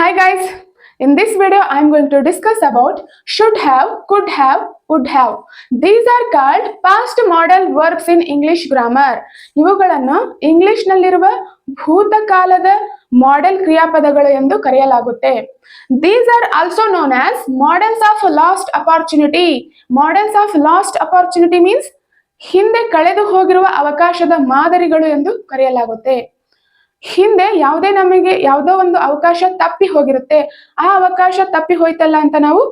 Hi guys, in this video I am going to discuss about should have, could have, would have. These are called past modal verbs in English grammar. ಇವುಗಳನ್ನು English ನಲ್ಲಿರುವ ಭೂತಕಾಲದ model ಕ್ರಿಯಾಪದಗಳು ಎಂದು ಕರೆಯಲಾಗುತ್ತೆ. These are also known as models of lost opportunity. Models of lost opportunity means ಹಿಂದೆ ಕಳೆದು ಹೋಗಿರುವ ಅವಕಾಶದ ಮಾದರಿಗಳು ಎಂದು ಕರೆಯಲಾಗುತ್ತೆ. ಹಿಂದೆ ನಮಗೆ ಯಾವುದೋ ಒಂದು ಅವಕಾಶ ತಪ್ಪಿ ಹೋಗಿರುತ್ತೆ, ಆ ಅವಕಾಶ ತಪ್ಪಿ ಹೋಯ್ತಲ್ಲ ಅಂತ ನಾವು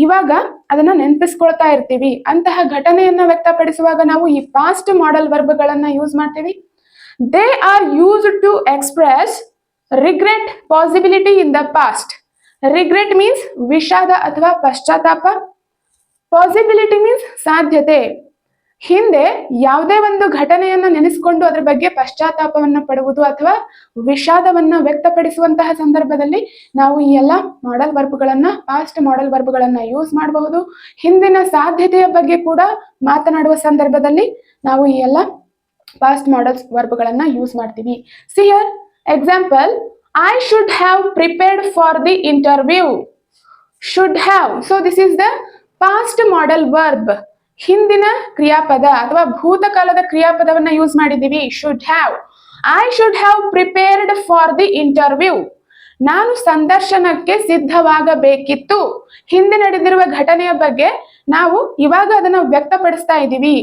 ಇವಾಗ ಅದನ್ನ ನೆನಪಿಸ್ಕೊಳ್ತಾ ಇರ್ತೀವಿ. ಅಂತಹ ಘಟನೆಯನ್ನ ವ್ಯಕ್ತಪಡಿಸುವಾಗ ನಾವು ಈ ಪಾಸ್ಟ್ ಮಾಡೆಲ್ ವರ್ಬ್ಗಳನ್ನ ಯೂಸ್ ಮಾಡ್ತೀವಿ. They are used to express regret possibility in the past. Regret means ವಿಷಾದ ಅಥವಾ ಪಶ್ಚಾತ್ತಾಪ. ಪಾಸಿಬಿಲಿಟಿ ಮೀನ್ಸ್ ಸಾಧ್ಯತೆ. ಹಿಂದೆ ಯಾವುದೇ ಒಂದು ಘಟನೆಯನ್ನ ನೆನೆಸಿಕೊಂಡು ಅದರ ಬಗ್ಗೆ ಪಶ್ಚಾತ್ತಾಪವನ್ನ ಪಡುವುದು ಅಥವಾ ವಿಷಾದವನ್ನ ವ್ಯಕ್ತಪಡಿಸುವಂತಹ ಸಂದರ್ಭದಲ್ಲಿ ನಾವು ಈ ಎಲ್ಲ ಮಾಡೆಲ್ ವರ್ಬ್ಗಳನ್ನ ಪಾಸ್ಟ್ ಮಾಡೆಲ್ ವರ್ಬ್ಗಳನ್ನ ಯೂಸ್ ಮಾಡಬಹುದು. ಹಿಂದಿನ ಸಾಧ್ಯತೆಯ ಬಗ್ಗೆ ಕೂಡ ಮಾತನಾಡುವ ಸಂದರ್ಭದಲ್ಲಿ ನಾವು ಈ ಎಲ್ಲ ಪಾಸ್ಟ್ ಮಾಡೆಲ್ ವರ್ಬ್ಗಳನ್ನ ಯೂಸ್ ಮಾಡ್ತೀವಿ. See here example, I should have prepared for the interview. Should have, so this is the past modal verb. ಹಿಂದಿನ ಕ್ರಿಯಾಪದ ಅಥವಾ ಭೂತಕಾಲದ ಕ್ರಿಯಾಪದವನ್ನ ಯೂಸ್ ಮಾಡಿದ್ದೀವಿ. Should have. I should have prepared for the interview. ನಾನು ಸಂದರ್ಶನಕ್ಕೆ ಸಿದ್ಧವಾಗಬೇಕಿತ್ತು. ಹಿಂದೆ ನಡೆದಿರುವ ಘಟನೆಯ ಬಗ್ಗೆ ನಾವು ಇವಾಗ ಅದನ್ನ ವ್ಯಕ್ತಪಡಿಸ್ತಾ ಇದ್ದೀವಿ,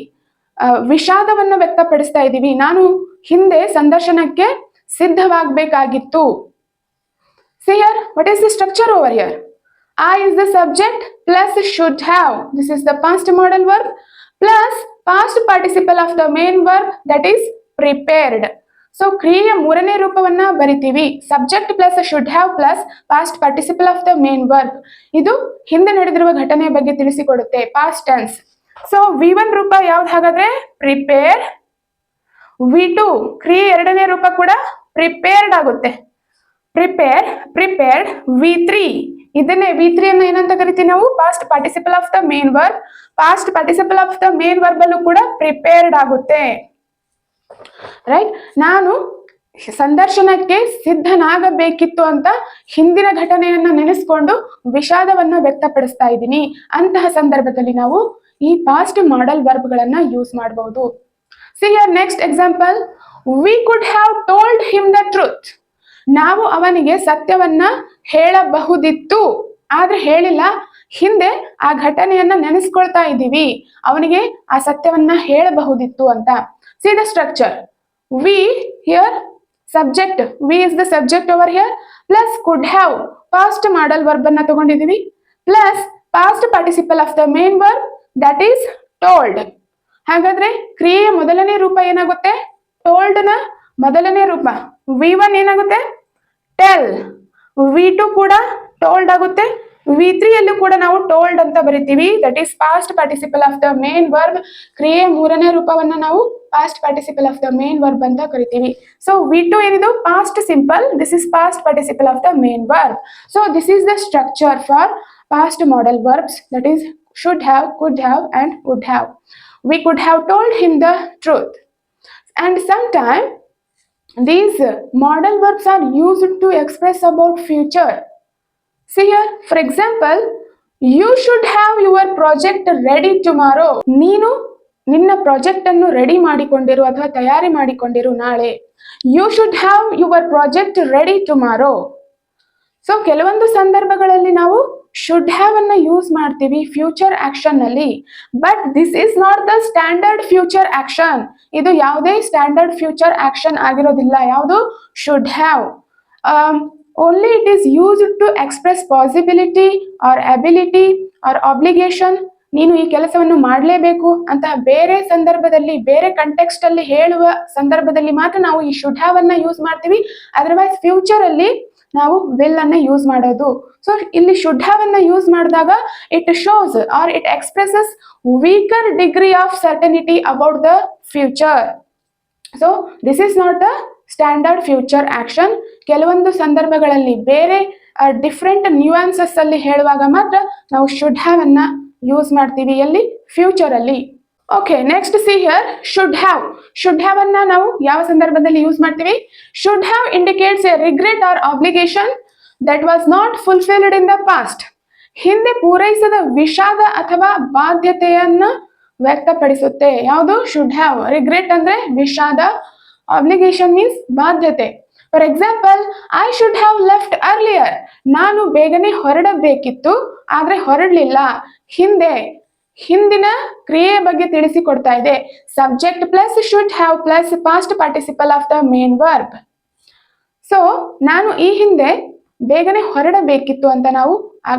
ವಿಷಾದವನ್ನ ವ್ಯಕ್ತಪಡಿಸ್ತಾ ಇದ್ದೀವಿ. ನಾನು ಹಿಂದೆ ಸಂದರ್ಶನಕ್ಕೆ ಸಿದ್ಧವಾಗಬೇಕಾಗಿತ್ತು. See here, what is the structure over here? I is the subject plus should have. This is the past modal verb plus past participle of the main verb, that is prepared. So ಕ್ರಿಯೆಯ ಮೂರನೇ ರೂಪವನ್ನ ಬರಿತೀವಿ. Subject plus should have plus past participle of the main verb. ಇದು ಹಿಂದೆ ನಡೆದಿರುವ ಘಟನೆಯ ಬಗ್ಗೆ ತಿಳಿಸಿಕೊಡುತ್ತೆ, past tense. So V1 ರೂಪ ಯಾವ್ದು ಹಾಗಾದ್ರೆ ಪ್ರಿಪೇರ್. V2 ಕ್ರಿಯೆ ಎರಡನೇ ರೂಪ ಕೂಡ ಪ್ರಿಪೇರ್ಡ್ ಆಗುತ್ತೆ. Prepare, prepared. V3 ಇದನ್ನೇ V3 ಅನ್ನ ಏನಂತ ಕರಿತೀವಿ ನಾವು? Past participle of the main verb. Past participle of the main verb ಅಲ್ಲೂ ಕೂಡ ಪ್ರಿಪೇರ್ಡ್ ಆಗುತ್ತೆ. ರೈಟ್. ನಾನು ಸಂದರ್ಶನಕ್ಕೆ ಸಿದ್ಧನಾಗಬೇಕಿತ್ತು ಅಂತ ಹಿಂದಿನ ಘಟನೆಯನ್ನ ನೆನೆಸ್ಕೊಂಡು ವಿಷಾದವನ್ನ ವ್ಯಕ್ತಪಡಿಸ್ತಾ ಇದ್ದೀನಿ. ಅಂತಹ ಸಂದರ್ಭದಲ್ಲಿ ನಾವು ಈ ಪಾಸ್ಟ್ ಮಾಡೆಲ್ ವರ್ಬ್ಗಳನ್ನ ಯೂಸ್ ಮಾಡಬಹುದು. See your next example. We could have told him the truth. ನಾವು ಅವನಿಗೆ ಸತ್ಯವನ್ನ ಹೇಳಬಹುದಿತ್ತು, ಆದ್ರೆ ಹೇಳಿಲ್ಲ. ಹಿಂದೆ ಆ ಘಟನೆಯನ್ನ ನೆನೆಸ್ಕೊಳ್ತಾ ಇದ್ದೀವಿ, ಅವನಿಗೆ ಆ ಸತ್ಯವನ್ನ ಹೇಳಬಹುದಿತ್ತು ಅಂತ. See the structure. We here subject, we is the subject over here, plus could have past model verb ಅನ್ನ ತಗೊಂಡಿದ್ದೀವಿ, plus past participle of the main verb, that is told. ಹಾಗಾದ್ರೆ ಕ್ರಿಯೆಯ ಮೊದಲನೇ ರೂಪ ಏನಾಗುತ್ತೆ? ಟೋಲ್ಡ್ ನ ಮೊದಲನೇ ರೂಪ. V1 ಏನಾಗುತ್ತೆ? ಟೆಲ್. V2 ಕೂಡ ಟೋಲ್ಡ್ ಆಗುತ್ತೆ. V3 ಅಲ್ಲೂ ಕೂಡ ನಾವು ಟೋಲ್ಡ್ ಅಂತ ಬರಿತೀವಿ, that is past participle of the main verb. ಕ್ರಿಯೆಯ ಮೂರನೇ ರೂಪವನ್ನ ನಾವು past participle of the main verb ಅಂತ ಕರಿತೀವಿ. ಸೊ V2 ಏನಿದು? Past simple. This is past participle of the main verb. So this is the structure for past modal verbs, that is should have, could have and would have. We could have told him the truth. And sometimes these modal verbs are used to express about future. See here, for example, you should have your project ready tomorrow. ನೀನು ನಿನ್ನ project ಅನ್ನು ready ಮಾಡಿಕೊಂಡಿರು ಅಥವಾ ತಯಾರಿ ಮಾಡಿಕೊಂಡಿರು ನಾಳೆ. You should have your project ready tomorrow. So ಕೆಲವೊಂದು ಸಂದರ್ಭಗಳಲ್ಲಿ ನಾವು should have ಅನ್ನ ಯೂಸ್ ಮಾಡ್ತೀವಿ ಫ್ಯೂಚರ್ ಆಕ್ಷನ್ ನಲ್ಲಿ, but this is not the standard future action. ಇದು ಯಾವುದೇ ಸ್ಟ್ಯಾಂಡರ್ಡ್ ಫ್ಯೂಚರ್ ಆಕ್ಷನ್ ಆಗಿರೋದಿಲ್ಲ. ಯಾವುದು? Should have. Only it is used to express possibility or ability or obligation. ನೀನು ಈ ಕೆಲಸವನ್ನು ಮಾಡಲೇಬೇಕು ಅಂತ ಬೇರೆ ಸಂದರ್ಭದಲ್ಲಿ, ಬೇರೆ ಕಂಟೆಕ್ಸ್ಟ್ ಅಲ್ಲಿ ಹೇಳುವ ಸಂದರ್ಭದಲ್ಲಿ ಮಾತ್ರ ನಾವು ಈ ಶುಡ್ ಹ್ಯಾವ್ ಅನ್ನ ಯೂಸ್ ಮಾಡ್ತೀವಿ. ಅದರ್ವೈಸ್ ಫ್ಯೂಚರ್ ಅಲ್ಲಿ ನಾವು ವಿಲ್ ಅನ್ನ ಯೂಸ್ ಮಾಡೋದು. ಸೊ ಇಲ್ಲಿ ಶುಡ್ ಹ್ಯಾವ್ ಅನ್ನ ಯೂಸ್ ಮಾಡಿದಾಗ it shows or it expresses weaker degree of certainty about the future. So this is not the standard future action. ಕೆಲವೊಂದು ಸಂದರ್ಭಗಳಲ್ಲಿ ಬೇರೆ ಡಿಫ್ರೆಂಟ್ ನ್ಯೂಯಾನ್ಸಸ್ ಅಲ್ಲಿ ಹೇಳುವಾಗ ಮಾತ್ರ ನಾವು ಶುಡ್ ಹ್ಯಾವ್ ಅನ್ನ ಯೂಸ್ ಮಾಡ್ತೀವಿ. ಎಲ್ಲಿ? ಫ್ಯೂಚರ್ ಅಲ್ಲಿ. Okay, next see here should have. Should have ಅನ್ನ ನಾವು ಯಾವ ಸಂದರ್ಭದಲ್ಲಿ ಯೂಸ್ ಮಾಡ್ತೀವಿ? Should have indicates a regret or obligation that was not fulfilled in the past. ಹಿಂದೆ ಪೂರೈಸದ ವಿಷಾದ ಅಥವಾ ಬಾಧ್ಯತೆಯನ್ನ ವ್ಯಕ್ತಪಡಿಸುತ್ತೆ. ಯಾವುದು? Should have. ರಿಗ್ರೆಟ್ ಅಂದ್ರೆ ವಿಷಾದ, ಆಬ್ಲಿಗೇಷನ್ ಮೀನ್ಸ್ ಬಾಧ್ಯತೆ. For example, I should have left earlier. ನಾನು ಬೇಗನೆ ಹೊರಡಬೇಕಿತ್ತು ಆದ್ರೆ ಹೊರಡಲಿಲ್ಲ. ಹಿಂದಿನ ಕ್ರಿಯೆಯ ಬಗ್ಗೆ ತಿಳಿಸಿಕೊಡ್ತಾ ಇದೆ. Subject plus should have plus past participle of the main verb. So ನಾನು ಈ ಹಿಂದೆ ಬೇಗನೆ ಹೊರಡಬೇಕಿತ್ತು ಅಂತ ನಾವು ಆ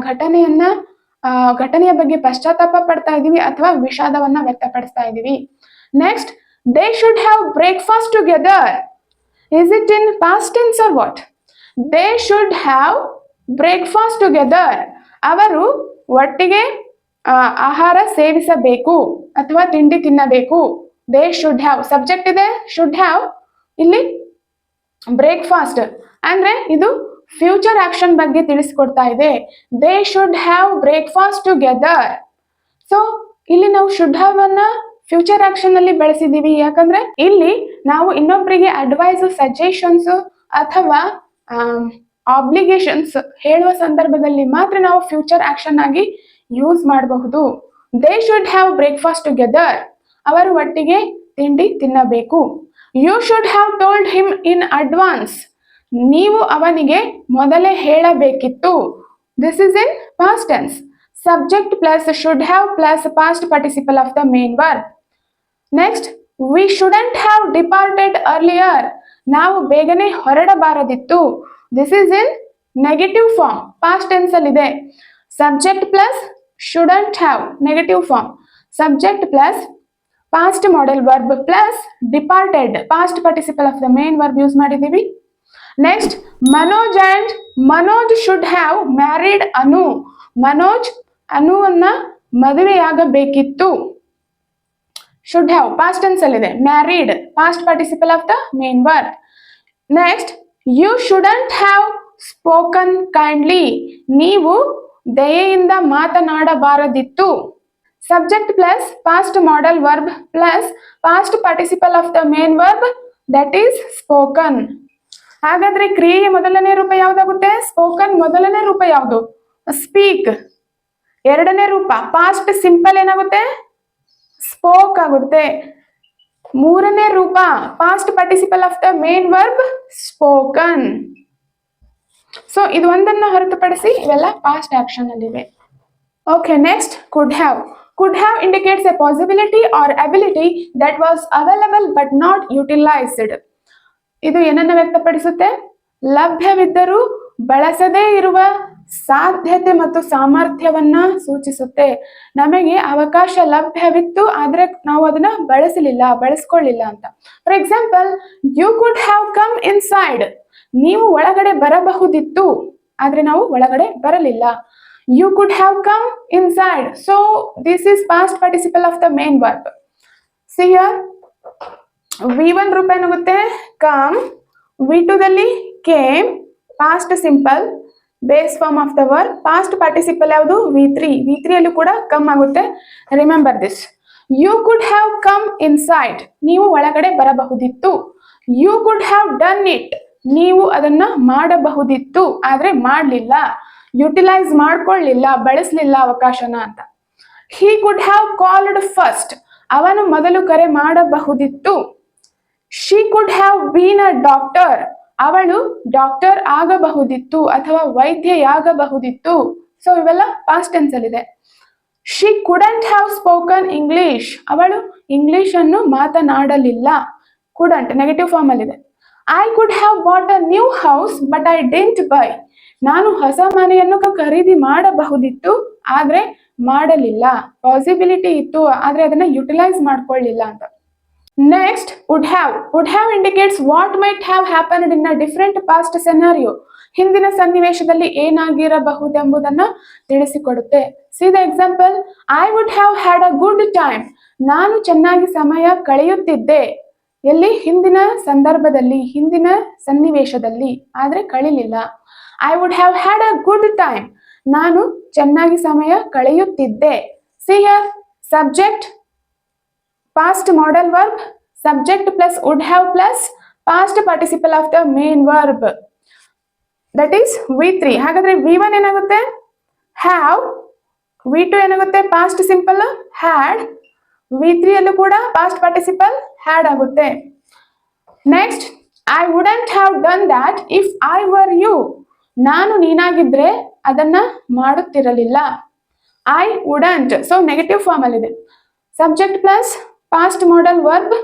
ಘಟನೆಯ ಬಗ್ಗೆ ಪಶ್ಚಾತ್ತಾಪ ಪಡ್ತಾ ಇದೀವಿ ಅಥವಾ ವಿಷಾದವನ್ನ ವ್ಯಕ್ತಪಡಿಸ್ತಾ ಇದೀವಿ. Next, they should have breakfast together. Is it in past tense or what? They should have breakfast together. ಅವರು ಒಟ್ಟಿಗೆ ಆಹಾರ ಸೇವಿಸಬೇಕು ಅಥವಾ ತಿಂಡಿ ತಿನ್ನಬೇಕು. ದೇ ಶುಡ್ ಹ್ಯಾವ್, ಸಬ್ಜೆಕ್ಟ್ ಇದೆ ಶುಡ್ ಹ್ಯಾವ್, ಇಲ್ಲಿ ಬ್ರೇಕ್ಫಾಸ್ಟ್ ಅಂದ್ರೆ ಇದು ಫ್ಯೂಚರ್ ಆಕ್ಷನ್ ಬಗ್ಗೆ ತಿಳಿಸ್ಕೊಡ್ತಾ ಇದೆ. They should have breakfast together. So ಇಲ್ಲಿ ನಾವು ಶುಡ್ ಹ್ಯಾವ್ ಅನ್ನ ಫ್ಯೂಚರ್ ಆಕ್ಷನ್ ಅಲ್ಲಿ ಬಳಸಿದೀವಿ. ಯಾಕಂದ್ರೆ ಇಲ್ಲಿ ನಾವು ಇನ್ನೊಬ್ಬರಿಗೆ ಅಡ್ವೈಸ್, ಸಜೆಷನ್ಸ್ ಅಥವಾ ಆಬ್ಲಿಗೇಷನ್ಸ್ ಹೇಳುವ ಸಂದರ್ಭದಲ್ಲಿ ಮಾತ್ರ ನಾವು ಫ್ಯೂಚರ್ ಆಕ್ಷನ್ ಆಗಿ ಯೂಸ್ ಮಾಡಬಹುದು. They should have breakfast together. ಅವರು ಒಟ್ಟಿಗೆ ತಿಂಡಿ ತಿನ್ನಬೇಕು. You should have told him in advance. ನೀವು ಅವನಿಗೆ ಮೊದಲೇ ಹೇಳಬೇಕಿತ್ತು. This is in past tense. Subject plus should have plus past participle of the main verb. Next, we shouldn't have departed earlier. ನಾವು ಬೇಗನೆ ಹೊರಡಬಾರದಿತ್ತು. This is in negative form, past tense ಅಲ್ಲಿ ಇದೆ. Subject plus shouldn't have negative form, subject plus past modal verb plus departed past participle of the main verb use ಮಾಡಿದೀವಿ. Next, Manoj should have married Anu. Manoj ಅನುವನ್ನ ಮದುವೆಯಾಗಬೇಕಿತ್ತು. Should have past tense ಅಲ್ಲಿ ಇದೆ. Married past participle of the main verb. Next, you shouldn't have spoken kindly. ನೀವು ದಯೆಯಿಂದ ಮಾತನಾಡಬಾರದಿತ್ತು. Subject plus past modal verb plus past participle of the main verb, that is spoken. ಹಾಗಾದ್ರೆ ಕ್ರಿಯೆಯ ಮೊದಲನೇ ರೂಪ ಯಾವ್ದಾಗುತ್ತೆ? Spoken ಮೊದಲನೇ ರೂಪ ಯಾವುದು? ಸ್ಪೀಕ್. ಎರಡನೇ ರೂಪ ಪಾಸ್ಟ್ ಸಿಂಪಲ್ ಏನಾಗುತ್ತೆ? ಸ್ಪೋಕ್ ಆಗುತ್ತೆ. ಮೂರನೇ ರೂಪ past participle of the main verb spoken. So ಇದು ಒಂದನ್ನು ಹೊರತುಪಡಿಸಿ ಇವೆಲ್ಲ ಪಾಸ್ಟ್ ಆಕ್ಷನ್ ಅಲ್ಲಿವೆ. Okay, next, could have. Could have indicates a possibility or ability that was available but not utilized. ಇದು ಏನನ್ನ ವ್ಯಕ್ತಪಡಿಸುತ್ತೆ? ಲಭ್ಯವಿದ್ದರೂ ಬಳಸದೇ ಇರುವ ಸಾಧ್ಯತೆ ಮತ್ತು ಸಾಮರ್ಥ್ಯವನ್ನ ಸೂಚಿಸುತ್ತೆ. ನಮಗೆ ಅವಕಾಶ ಲಭ್ಯವಿತ್ತು ಆದ್ರೆ ನಾವು ಅದನ್ನ ಬಳಸ್ಕೊಳ್ಳಿಲ್ಲ ಅಂತ. For example, you could have come inside. ನೀವು ಒಳಗಡೆ ಬರಬಹುದಿತ್ತು ಆದ್ರೆ ನಾವು ಒಳಗಡೆ ಬರಲಿಲ್ಲ. You could have come inside. So this is past participle of the main verb. See here, V1 ರೂಪ ಏನಾಗುತ್ತೆ? come. V2 ದಲ್ಲಿ came, past simple, base form of the verb. past participle ಯಾವುದು? V3. V3 ಅಲ್ಲೂ ಕೂಡ come ಆಗುತ್ತೆ. Remember this. You could have come inside. ನೀವು ಒಳಗಡೆ ಬರಬಹುದಿತ್ತು. You could have done it. ನೀವು ಅದನ್ನ ಮಾಡಬಹುದಿತ್ತು ಆದ್ರೆ ಮಾಡಲಿಲ್ಲ. ಯುಟಿಲೈಸ್ ಮಾಡ್ಕೊಳ್ಳಿಲ್ಲ, ಬಳಸಲಿಲ್ಲ ಅವಕಾಶನ ಅಂತ. ಹಿ ಕುಡ್ ಹ್ಯಾವ್ ಕಾಲ್ಡ್ ಫಸ್ಟ್. ಅವನು ಮೊದಲು ಕರೆ ಮಾಡಬಹುದಿತ್ತು. She could have been a doctor. ಅವಳು ಡಾಕ್ಟರ್ ಆಗಬಹುದಿತ್ತು ಅಥವಾ ವೈದ್ಯೆಯಾಗಬಹುದಿತ್ತು. ಸೊ ಇವೆಲ್ಲ ಪಾಸ್ಟ್ ಟೆನ್ಸ್ ಅಲ್ಲಿ ಇದೆ. She couldn't have spoken English. ಅವಳು ಇಂಗ್ಲಿಷ್ ಅನ್ನು ಮಾತನಾಡಲಿಲ್ಲ. ಕುಡಂಟ್ ನೆಗೆಟಿವ್ ಫಾರ್ಮ್ ಅಲ್ಲಿ ಇದೆ. I could have bought a new house but I didn't by. ನಾನು ಹೊಸ ಮನೆಯನ್ನು ಖರೀದಿ ಮಾಡಬಹುದಿತ್ತು ಆದ್ರೆ ಮಾಡಲಿಲ್ಲ. ಪಾಸಿಬಿಲಿಟಿ ಇತ್ತು ಆದ್ರೆ ಅದನ್ನ ಯುಟಿಲೈಸ್ ಮಾಡ್ಕೊಳ್ಳಿಲ್ಲ ಅಂತ. Next, would have. Would have indicates what might have happened in a different past scenario. ಹಿಂದಿನ ಸನ್ನಿವೇಶದಲ್ಲಿ ಏನಾಗಿರಬಹುದೆಂಬುದನ್ನ ತಿಳಿಸಿಕೊಡುತ್ತೆ. See the example, I would have had a good time. ನಾನು ಚೆನ್ನಾಗಿ ಸಮಯ ಕಳೆಯುತ್ತಿದ್ದೆ. ಎಲ್ಲಿ? ಹಿಂದಿನ ಸಂದರ್ಭದಲ್ಲಿ, ಹಿಂದಿನ ಸನ್ನಿವೇಶದಲ್ಲಿ, ಆದ್ರೆ ಕಳಿಲಿಲ್ಲ. I would have had a good time. ನಾನು ಚೆನ್ನಾಗಿ ಸಮಯ ಕಳೆಯುತ್ತಿದ್ದೆ. See here, subject past model verb, subject plus would have plus past participle of the main verb. That is V3. ಹಾಗಾದ್ರೆ V1 ಏನಾಗುತ್ತೆ ಹ್ಯಾವ್, V2 ಏನಾಗುತ್ತೆ ಪಾಸ್ಟ್ ಸಿಂಪಲ್ ಹ್ಯಾಡ್, V3 ಅಲ್ಲೂ ಕೂಡ past participle had ಆಗುತ್ತೆ. Next, I wouldn't have done that if I were you. ನಾನು ನೀನಾಗಿದ್ರೆ ಅದನ್ನ ಮಾಡುತ್ತಿರಲಿಲ್ಲ. I wouldn't, so negative form ಅಲ್ಲಿ ಇದೆ. Subject plus past modal verb,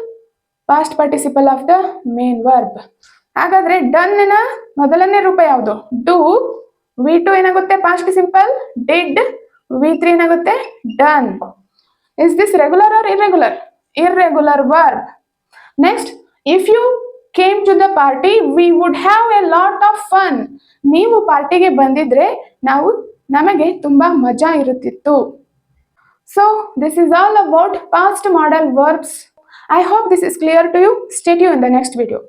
past participle of the main verb. ಹಾಗಾದ್ರೆ ಡನ್ ನ ಮೊದಲನೇ ರೂಪ ಯಾವುದು ಡೂ, V2 ಏನಾಗುತ್ತೆ ಪಾಸ್ಟ್ ಸಿಂಪಲ್ ಡಿಡ್, V3 ಏನಾಗುತ್ತೆ done. Is this regular or irregular? Irregular verb. Next, if you came to the party we would have a lot of fun. ನೀವು ಪಾರ್ಟಿಗೆ ಬಂದಿದ್ರೆ ನಮಗೆ ತುಂಬಾ ಮಜಾ ಇರುತ್ತಿತ್ತು. So this is all about past modal verbs. I hope this is clear to you. Stay tuned in the next video.